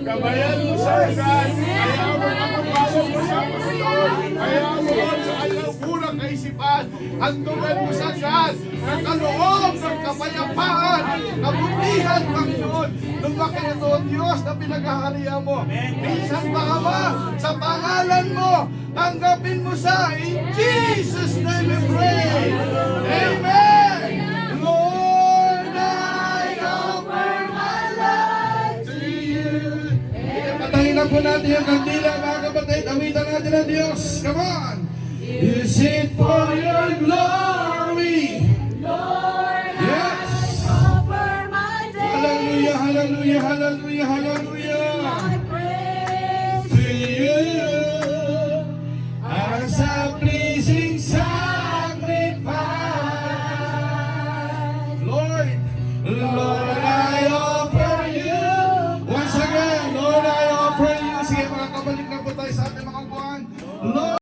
Gabayan mo sa ugan. Kaya mo pagbabawa mo sa Panginoon. Kaya mo sa kanyang kurang kaisipan. Hantungan mo sa Diyos. Nagkaloob ng kapayapaan. Kabutihan, Panginoon. Lumaki na doon, Diyos, na pinaghaharian mo. Minsan ba ba sa pangalan mo, tanggapin mo sa in Jesus' name we pray. Amen. Lord, I offer my life to you. Patayin na po natin yung kandila, mga kapatid. Awitan natin ang Diyos. Come on. Is it for your glory? Lord, Yes. I offer my days. Hallelujah, hallelujah, hallelujah, hallelujah. I praise To you as a pleasing sacrifice. Lord, Lord, I offer you. Once again, Lord, I offer you. Sige, mga kabalik na po tayo sa ating mga buwan. Lord,